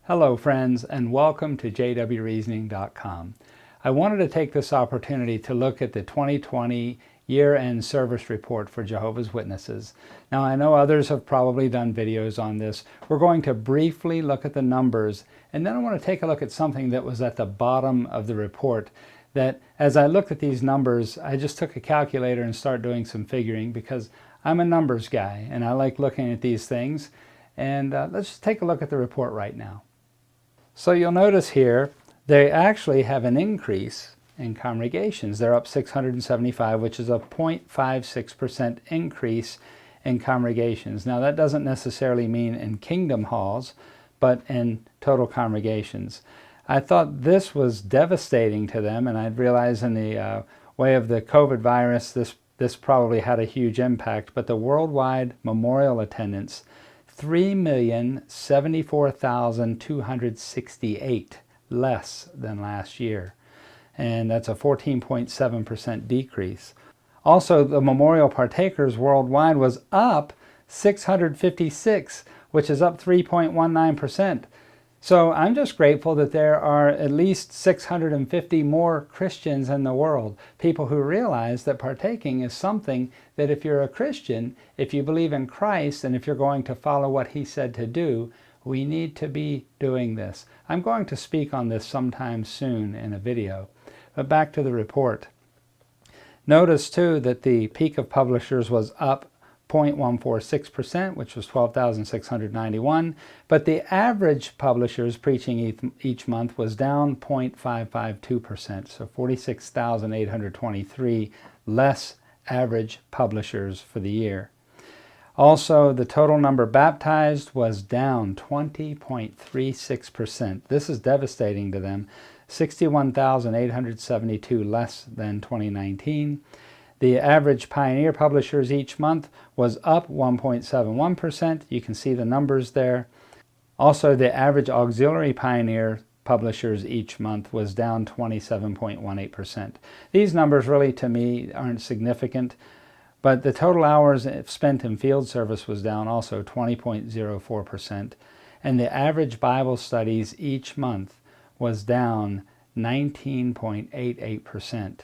Hello friends, and welcome to jwreasoning.com. I wanted to take this opportunity to look at the 2020 year-end service report for Jehovah's Witnesses. Now I know others have probably done videos on this. We're going to briefly look at the numbers, and then I want to take a look at something that was at the bottom of the report that as I looked at these numbers, I just took a calculator and started doing some figuring because I'm a numbers guy and I like looking at these things. And let's just take a look at the report right now. So you'll notice here, they actually have an increase in congregations. They're up 675, which is a 0.56% increase in congregations. Now that doesn't necessarily mean in kingdom halls, but in total congregations. I thought this was devastating to them, and I realized in the way of the COVID virus, this probably had a huge impact, but the worldwide memorial attendance, 3,074,268 less than last year. And that's a 14.7% decrease. Also, the memorial partakers worldwide was up 656, which is up 3.19%. So I'm just grateful that there are at least 650 more Christians in the world, people who realize that partaking is something that if you're a Christian, if you believe in Christ, and if you're going to follow what he said to do, we need to be doing this. I'm going to speak on this sometime soon in a video. But back to the report. Notice too that the peak of publishers was up 0.146%, which was 12,691, but the average publishers preaching each month was down 0.552%, so 46,823 less average publishers for the year. Also, the total number baptized was down 20.36%. This is devastating to them. 61,872 less than 2019. The average pioneer publishers each month was up 1.71%. You can see the numbers there. Also, the average auxiliary pioneer publishers each month was down 27.18%. These numbers really, to me, aren't significant, but the total hours spent in field service was down also 20.04%, and the average Bible studies each month was down 19.88%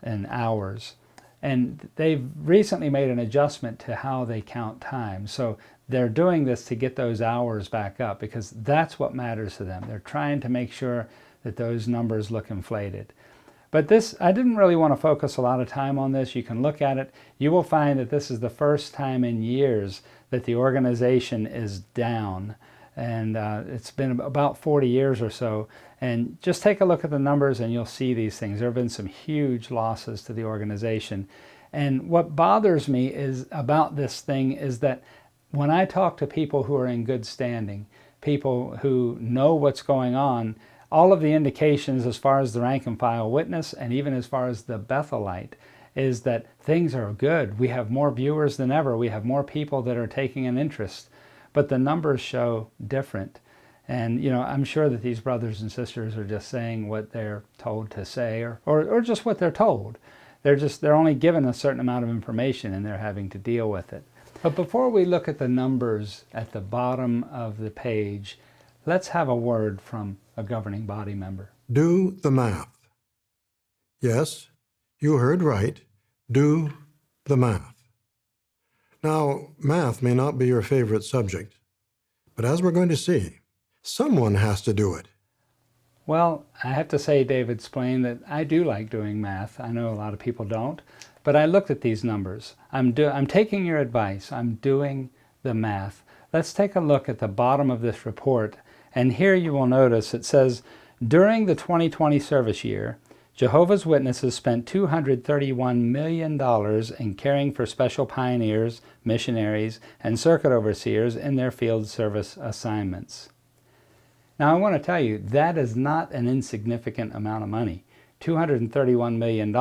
in hours. And they've recently made an adjustment to how they count time. So they're doing this to get those hours back up because that's what matters to them. They're trying to make sure that those numbers look inflated. But this, I didn't really want to focus a lot of time on this. You can look at it. You will find that this is the first time in years that the organization is down. And it's been about 40 years or so. And just take a look at the numbers and you'll see these things. There have been some huge losses to the organization. And what bothers me is about this thing is that when I talk to people who are in good standing, people who know what's going on, all of the indications as far as the rank and file witness and even as far as the Bethelite is that things are good. We have more viewers than ever. We have more people that are taking an interest. But the numbers show different. And, you know, I'm sure that these brothers and sisters are just saying what they're told to say or just what they're told. They're only given a certain amount of information and they're having to deal with it. But before we look at the numbers at the bottom of the page, let's have a word from a governing body member. Do the math. Yes, you heard right. Do the math. Now, math may not be your favorite subject, but as we're going to see, someone has to do it. Well, I have to say, David Splain, that I do like doing math. I know a lot of people don't, but I looked at these numbers. I'm taking your advice. I'm doing the math. Let's take a look at the bottom of this report, and here you will notice it says, during the 2020 service year, Jehovah's Witnesses spent $231 million in caring for special pioneers, missionaries, and circuit overseers in their field service assignments. Now I want to tell you, that is not an insignificant amount of money. $231 million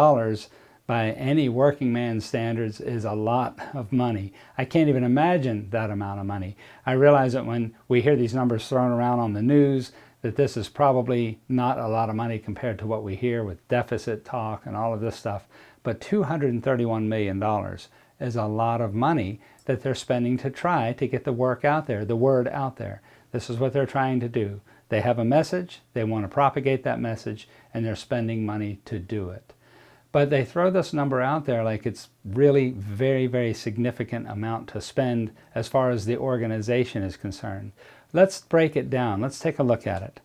by any working man's standards is a lot of money. I can't even imagine that amount of money. I realize that when we hear these numbers thrown around on the news, that this is probably not a lot of money compared to what we hear with deficit talk and all of this stuff. But $231 million is a lot of money that they're spending to try to get the work out there, the word out there, This is what they're trying to do. They have a message, they want to propagate that message, and they're spending money to do it. But they throw this number out there like it's really very, very significant amount to spend as far as the organization is concerned. Let's break it down. Let's take a look at it.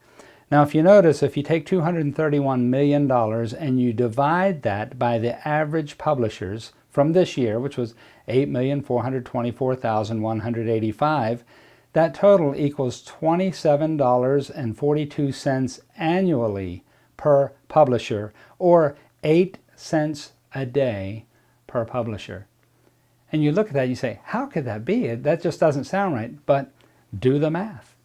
Now, if you notice, if you take $231 million and you divide that by the average publishers from this year, which was 8,424,185, that total equals $27.42 annually per publisher, or 8 cents a day per publisher. And you look at that, you say, how could that be? That just doesn't sound right. But do the math.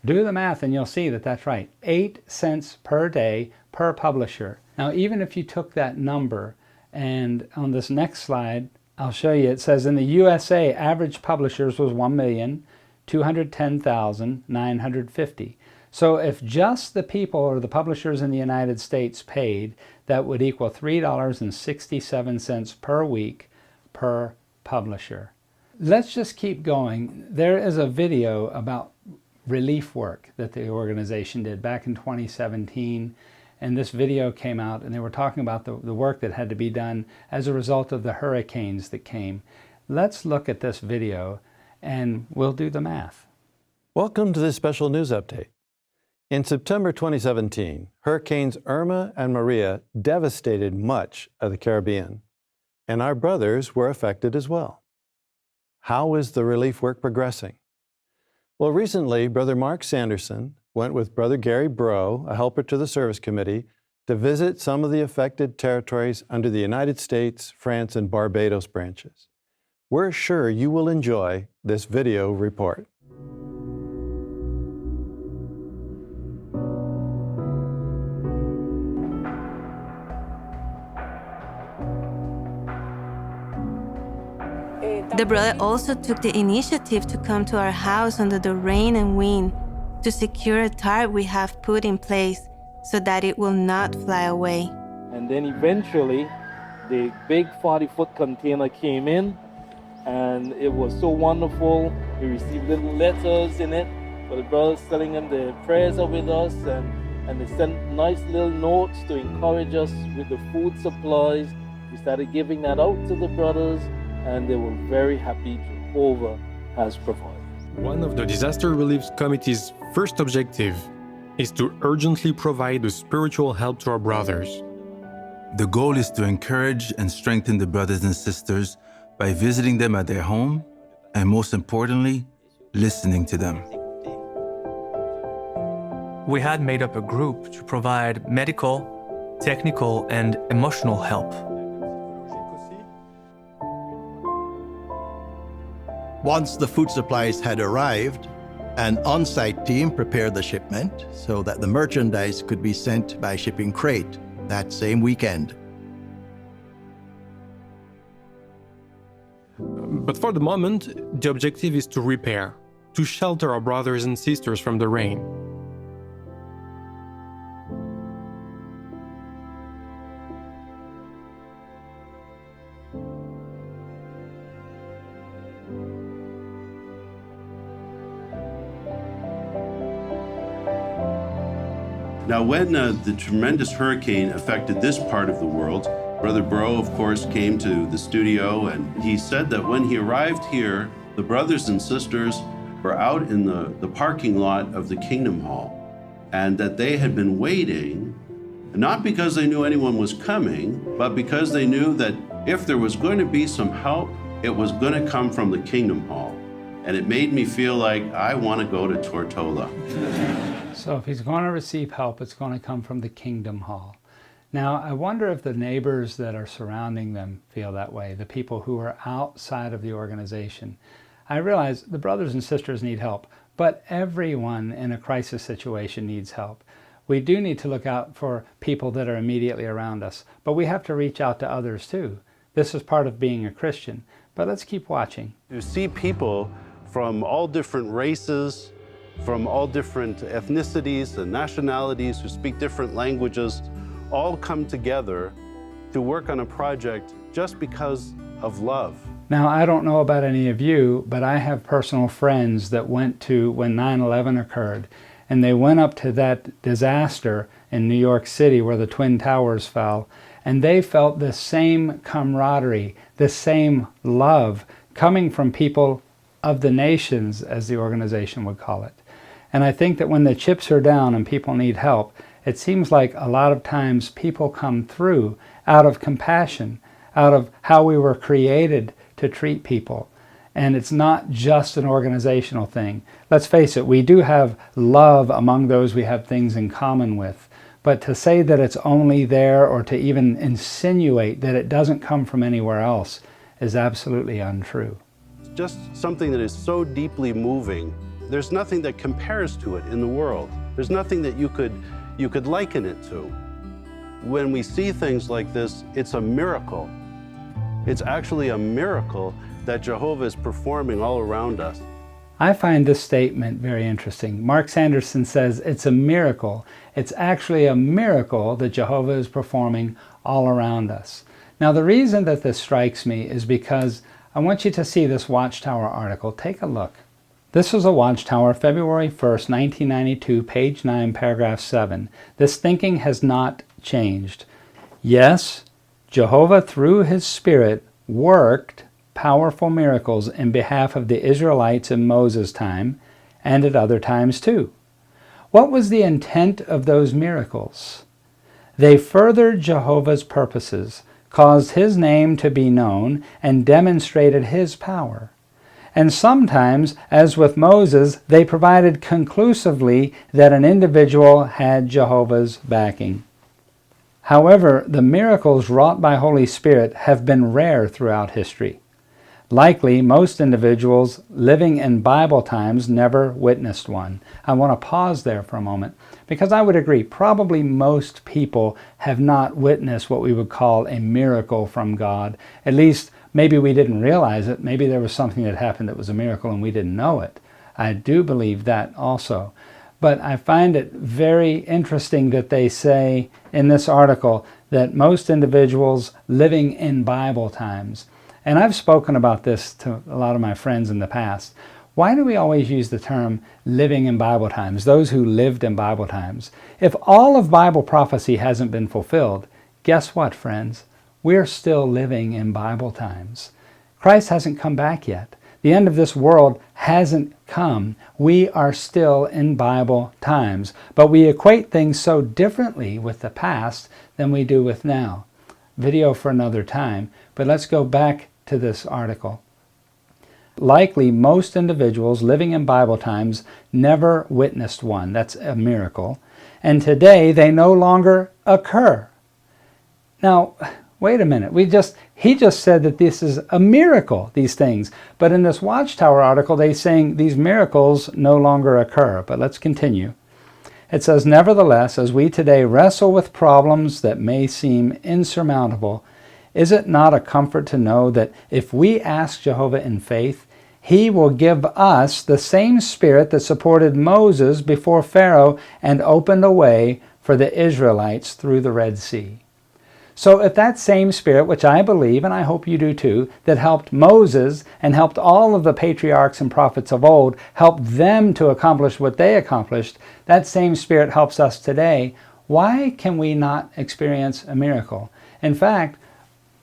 Do the math and you'll see that that's right. 8 cents per day per publisher. Now, even if you took that number, and on this next slide, I'll show you, it says in the USA, average publishers was 1,210,950. So if just the people or the publishers in the United States paid, that would equal $3.67 per week per publisher. Let's just keep going. There is a video about relief work that the organization did back in 2017. And this video came out, and they were talking about the work that had to be done as a result of the hurricanes that came. Let's look at this video, and we'll do the math. Welcome to this special news update. In September 2017, Hurricanes Irma and Maria devastated much of the Caribbean, and our brothers were affected as well. How is the relief work progressing? Well, recently, Brother Mark Sanderson went with Brother Gary Bro, a helper to the service committee, to visit some of the affected territories under the United States, France, and Barbados branches. We're sure you will enjoy this video report. The brother also took the initiative to come to our house under the rain and wind to secure a tarp we have put in place so that it will not fly away. And then eventually, the big 40-foot container came in, and it was so wonderful. We received little letters in it for the brothers telling them their prayers are with us, and they sent nice little notes to encourage us with the food supplies. We started giving that out to the brothers, and they were very happy Jehovah has provided. One of the Disaster Relief Committee's first objective is to urgently provide the spiritual help to our brothers. The goal is to encourage and strengthen the brothers and sisters by visiting them at their home and, most importantly, listening to them. We had made up a group to provide medical, technical, and emotional help. Once the food supplies had arrived, an on-site team prepared the shipment so that the merchandise could be sent by shipping crate that same weekend. But for the moment, the objective is to repair, to shelter our brothers and sisters from the rain. Now, when the tremendous hurricane affected this part of the world, Brother Bro, of course, came to the studio, and he said that when he arrived here, the brothers and sisters were out in the parking lot of the Kingdom Hall, and that they had been waiting, not because they knew anyone was coming, but because they knew that if there was going to be some help, it was going to come from the Kingdom Hall. And it made me feel like I want to go to Tortola. So if he's going to receive help, it's going to come from the Kingdom Hall. Now, I wonder if the neighbors that are surrounding them feel that way, the people who are outside of the organization. I realize the brothers and sisters need help, but everyone in a crisis situation needs help. We do need to look out for people that are immediately around us, but we have to reach out to others too. This is part of being a Christian, but let's keep watching. To see people from all different races, from all different ethnicities and nationalities who speak different languages, all come together to work on a project just because of love. Now, I don't know about any of you, but I have personal friends that went to when 9/11 occurred, and they went up to that disaster in New York City where the Twin Towers fell, and they felt the same camaraderie, the same love coming from people of the nations, as the organization would call it. And I think that when the chips are down and people need help, it seems like a lot of times people come through out of compassion, out of how we were created to treat people. And it's not just an organizational thing. Let's face it, we do have love among those we have things in common with. But to say that it's only there, or to even insinuate that it doesn't come from anywhere else, is absolutely untrue. Just something that is so deeply moving. There's nothing that compares to it in the world. There's nothing that you could liken it to. When we see things like this, it's a miracle. It's actually a miracle that Jehovah is performing all around us. I find this statement very interesting. Mark Sanderson says it's a miracle. It's actually a miracle that Jehovah is performing all around us. Now, the reason that this strikes me is because I want you to see this Watchtower article. Take a look. This was a Watchtower, February 1st, 1992, page 9, paragraph 7. This thinking has not changed. Yes, Jehovah, through His Spirit, worked powerful miracles in behalf of the Israelites in Moses' time, and at other times too. What was the intent of those miracles? They furthered Jehovah's purposes, caused His name to be known, and demonstrated His power. And sometimes, as with Moses, they provided conclusively that an individual had Jehovah's backing. However, the miracles wrought by Holy Spirit have been rare throughout history. Likely, most individuals living in Bible times never witnessed one. I want to pause there for a moment, because I would agree, probably most people have not witnessed what we would call a miracle from God. At least, maybe we didn't realize it. Maybe there was something that happened that was a miracle and we didn't know it. I do believe that also. But I find it very interesting that they say in this article that most individuals living in Bible times, and I've spoken about this to a lot of my friends in the past. Why do we always use the term living in Bible times, those who lived in Bible times? If all of Bible prophecy hasn't been fulfilled, guess what, friends? We're still living in Bible times. Christ hasn't come back yet. The end of this world hasn't come. We are still in Bible times, but we equate things so differently with the past than we do with now. Video for another time, but let's go back to this article. Likely, most individuals living in Bible times never witnessed one. That's a miracle. And today, they no longer occur. Now, wait a minute. He just said that this is a miracle, these things. But in this Watchtower article, they're saying these miracles no longer occur. But let's continue. It says, nevertheless, as we today wrestle with problems that may seem insurmountable, is it not a comfort to know that if we ask Jehovah in faith, He will give us the same Spirit that supported Moses before Pharaoh and opened a way for the Israelites through the Red Sea? So if that same Spirit, which I believe, and I hope you do too, that helped Moses and helped all of the patriarchs and prophets of old, helped them to accomplish what they accomplished, that same Spirit helps us today, why can we not experience a miracle? In fact,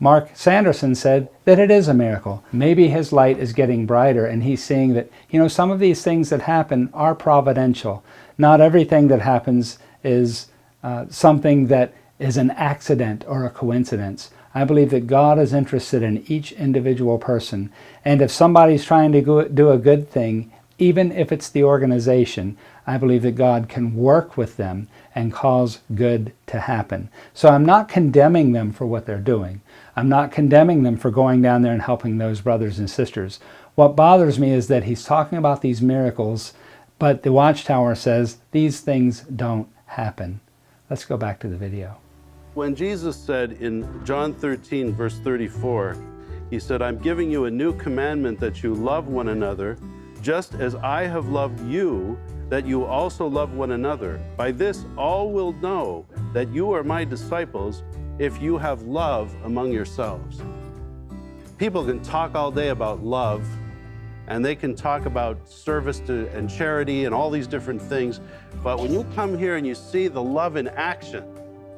Mark Sanderson said that it is a miracle. Maybe his light is getting brighter and he's seeing that, some of these things that happen are providential. Not everything that happens is something that is an accident or a coincidence. I believe that God is interested in each individual person. And if somebody's trying to do a good thing, even if it's the organization, I believe that God can work with them and cause good to happen. So I'm not condemning them for what they're doing. I'm not condemning them for going down there and helping those brothers and sisters. What bothers me is that he's talking about these miracles, but the Watchtower says these things don't happen. Let's go back to the video. When Jesus said in John 13, verse 34, He said, I'm giving you a new commandment that you love one another, just as I have loved you, that you also love one another. By this all will know that you are my disciples, if you have love among yourselves. People can talk all day about love, and they can talk about service and charity and all these different things, but when you come here and you see the love in action,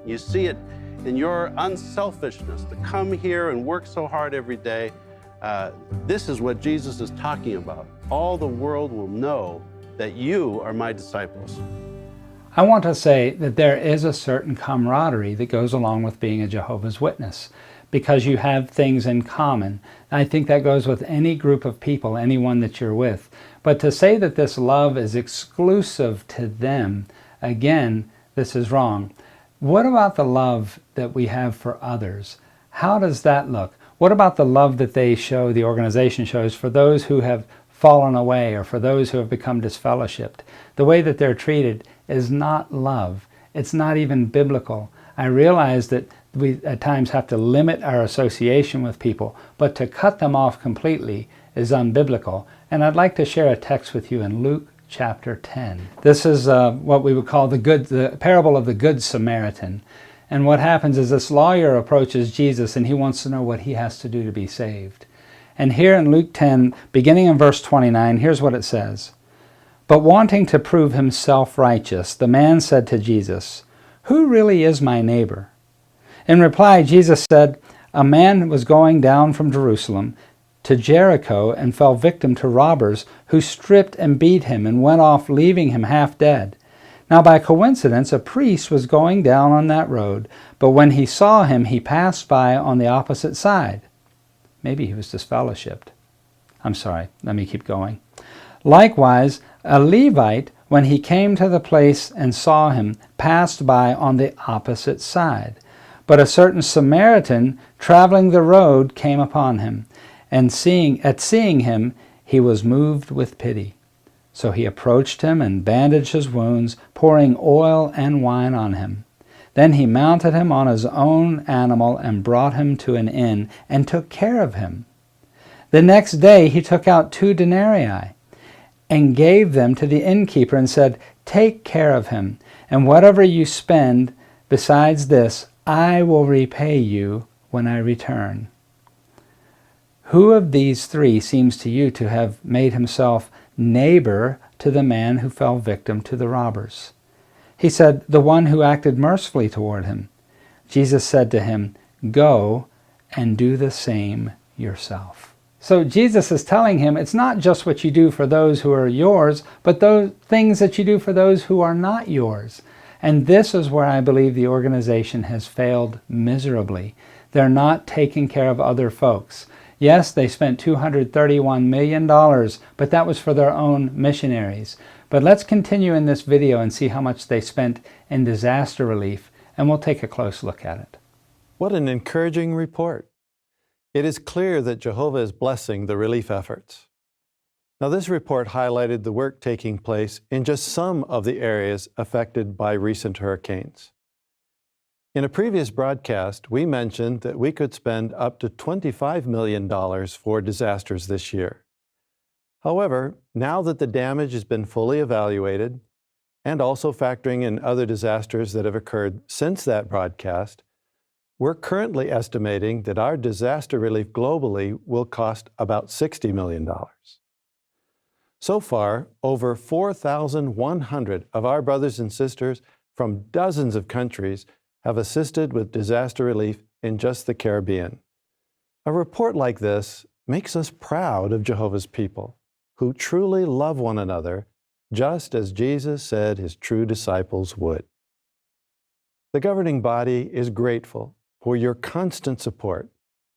you see it in your unselfishness to come here and work so hard every day, this is what Jesus is talking about. All the world will know that you are my disciples. I want to say that there is a certain camaraderie that goes along with being a Jehovah's Witness, because you have things in common. I think that goes with any group of people, anyone that you're with. But to say that this love is exclusive to them, again, this is wrong. What about the love that we have for others? How does that look? What about the love that they show, the organization shows, for those who have fallen away or for those who have become disfellowshipped? The way that they're treated is not love. It's not even biblical. I realize that we at times have to limit our association with people, but to cut them off completely is unbiblical. And I'd like to share a text with you in Luke chapter 10. This is what we would call the parable of the Good Samaritan. And what happens is this lawyer approaches Jesus and he wants to know what he has to do to be saved. And here in Luke 10, beginning in verse 29, here's what it says. But wanting to prove himself righteous, the man said to Jesus, "Who really is my neighbor?" In reply, Jesus said, "A man was going down from Jerusalem to Jericho and fell victim to robbers who stripped and beat him and went off, leaving him half dead. Now by coincidence, a priest was going down on that road, but when he saw him, he passed by on the opposite side." Maybe he was disfellowshipped. I'm sorry, let me keep going. "Likewise, a Levite, when he came to the place and saw him, passed by on the opposite side. But a certain Samaritan, traveling the road, came upon him, and seeing him, he was moved with pity. So he approached him and bandaged his wounds, pouring oil and wine on him. Then he mounted him on his own animal and brought him to an inn and took care of him. The next day he took out 2 denarii and gave them to the innkeeper and said, 'Take care of him, and whatever you spend besides this, I will repay you when I return.' Who of these 3 seems to you to have made himself neighbor to the man who fell victim to the robbers?" He said, "The one who acted mercifully toward him." Jesus said to him, "Go and do the same yourself." So Jesus is telling him it's not just what you do for those who are yours, but those things that you do for those who are not yours. And this is where I believe the organization has failed miserably. They're not taking care of other folks. Yes, they spent $231 million, but that was for their own missionaries. But let's continue in this video and see how much they spent in disaster relief, and we'll take a close look at it. What an encouraging report. It is clear that Jehovah is blessing the relief efforts. Now, this report highlighted the work taking place in just some of the areas affected by recent hurricanes. In a previous broadcast, we mentioned that we could spend up to $25 million for disasters this year. However, now that the damage has been fully evaluated, and also factoring in other disasters that have occurred since that broadcast, we're currently estimating that our disaster relief globally will cost about $60 million. So far, over 4,100 of our brothers and sisters from dozens of countries have assisted with disaster relief in just the Caribbean. A report like this makes us proud of Jehovah's people, who truly love one another, just as Jesus said his true disciples would. The governing body is grateful for your constant support,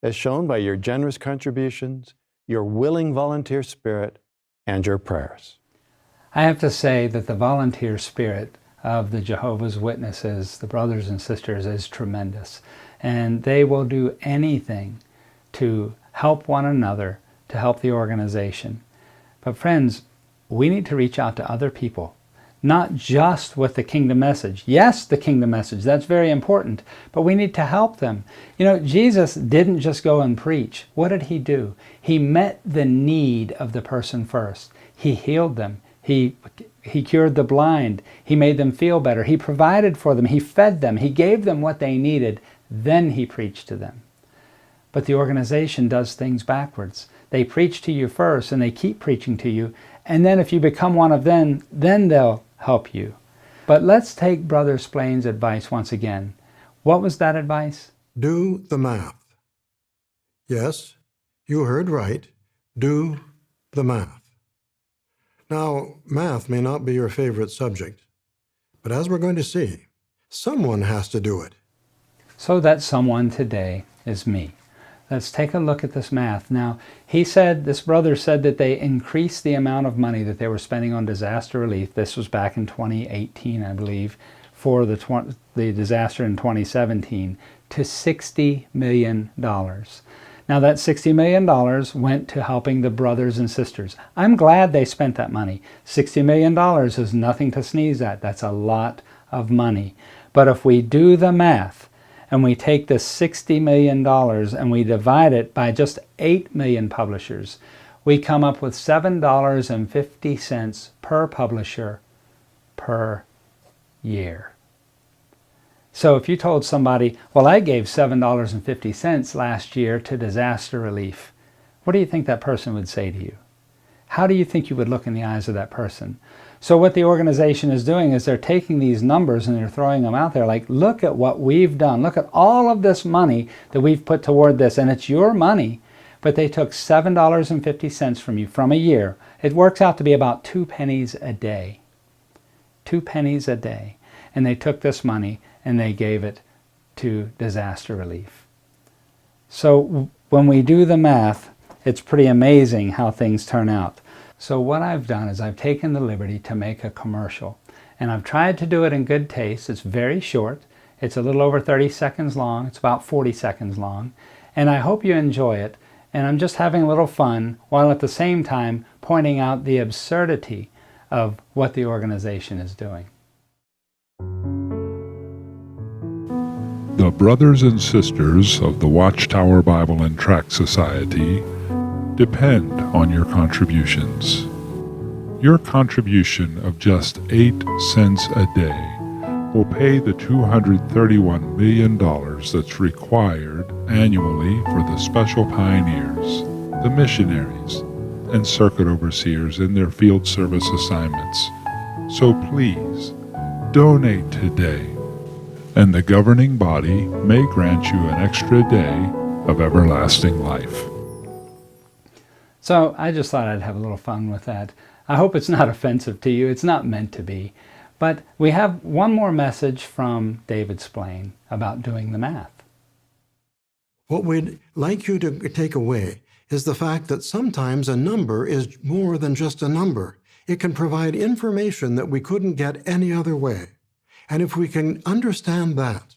as shown by your generous contributions, your willing volunteer spirit, and your prayers. I have to say that the volunteer spirit of the Jehovah's Witnesses, the brothers and sisters, is tremendous. And they will do anything to help one another, to help the organization. But friends, we need to reach out to other people, not just with the kingdom message. Yes, the kingdom message, that's very important, but we need to help them. You know, Jesus didn't just go and preach. What did he do? He met the need of the person first. He healed them. He cured the blind. He made them feel better. He provided for them. He fed them. He gave them what they needed. Then he preached to them. But the organization does things backwards. They preach to you first, and they keep preaching to you, and then if you become one of them, then they'll help you. But let's take Brother Splain's advice once again. What was that advice? Do the math. Yes, you heard right. Do the math. Now, math may not be your favorite subject, but as we're going to see, someone has to do it. So that someone today is me. Let's take a look at this math. Now, this brother said that they increased the amount of money that they were spending on disaster relief. This was back in 2018, I believe, for the disaster in 2017, to $60 million. Now, that $60 million went to helping the brothers and sisters. I'm glad they spent that money. $60 million is nothing to sneeze at. That's a lot of money. But if we do the math, and we take the $60 million and we divide it by just 8 million publishers, we come up with $7.50 per publisher per year. So if you told somebody, well, I gave $7.50 last year to disaster relief, what do you think that person would say to you? How do you think you would look in the eyes of that person? So what the organization is doing is they're taking these numbers and they're throwing them out there like, look at what we've done. Look at all of this money that we've put toward this, and it's your money. But they took $7.50 from you from a year. It works out to be about 2 pennies a day. 2 pennies a day. And they took this money and they gave it to disaster relief. So when we do the math, it's pretty amazing how things turn out. So what I've done is I've taken the liberty to make a commercial, and I've tried to do it in good taste. It's very short. It's a little over 30 seconds long. It's about 40 seconds long, and I hope you enjoy it. And I'm just having a little fun while at the same time pointing out the absurdity of what the organization is doing. The brothers and sisters of the Watchtower Bible and Tract Society depend on your contributions. Your contribution of just 8 cents a day will pay the $231 million that's required annually for the special pioneers, the missionaries, and circuit overseers in their field service assignments. So please, donate today, and the governing body may grant you an extra day of everlasting life. So I just thought I'd have a little fun with that. I hope it's not offensive to you. It's not meant to be. But we have one more message from David Splain about doing the math. What we'd like you to take away is the fact that sometimes a number is more than just a number. It can provide information that we couldn't get any other way. And if we can understand that,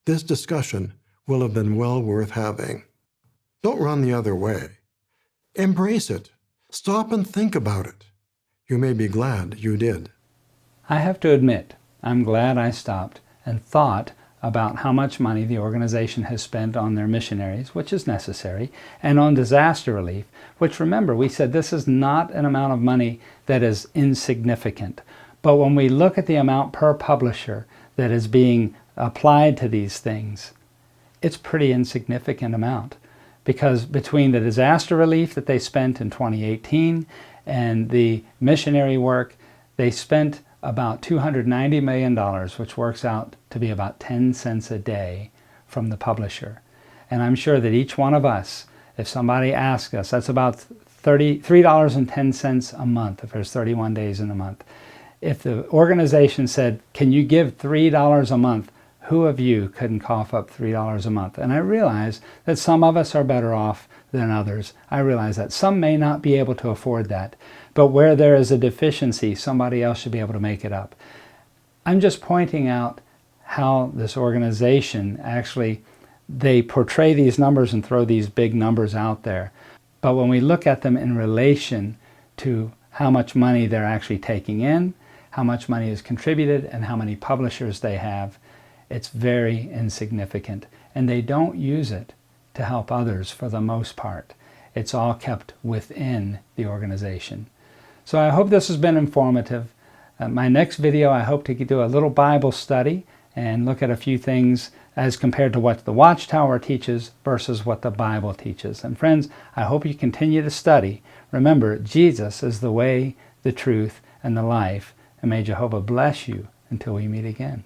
this discussion will have been well worth having. Don't run the other way. Embrace it. Stop and think about it. You may be glad you did. I have to admit, I'm glad I stopped and thought about how much money the organization has spent on their missionaries, which is necessary, and on disaster relief, which, remember, we said this is not an amount of money that is insignificant. But when we look at the amount per publisher that is being applied to these things, it's a pretty insignificant amount. Because between the disaster relief that they spent in 2018 and the missionary work, they spent about $290 million, which works out to be about 10 cents a day from the publisher. And I'm sure that each one of us, if somebody asks us, that's about $3.10 a month if there's 31 days in a month. If the organization said, can you give $3 a month, who of you couldn't cough up $3 a month? And I realize that some of us are better off than others. I realize that some may not be able to afford that. But where there is a deficiency, somebody else should be able to make it up. I'm just pointing out how this organization actually, they portray these numbers and throw these big numbers out there. But when we look at them in relation to how much money they're actually taking in, how much money is contributed, and how many publishers they have, it's very insignificant. And they don't use it to help others for the most part. It's all kept within the organization. So I hope this has been informative. My next video, I hope to do a little Bible study and look at a few things as compared to what the Watchtower teaches versus what the Bible teaches. And friends, I hope you continue to study. Remember, Jesus is the way, the truth, and the life. And may Jehovah bless you until we meet again.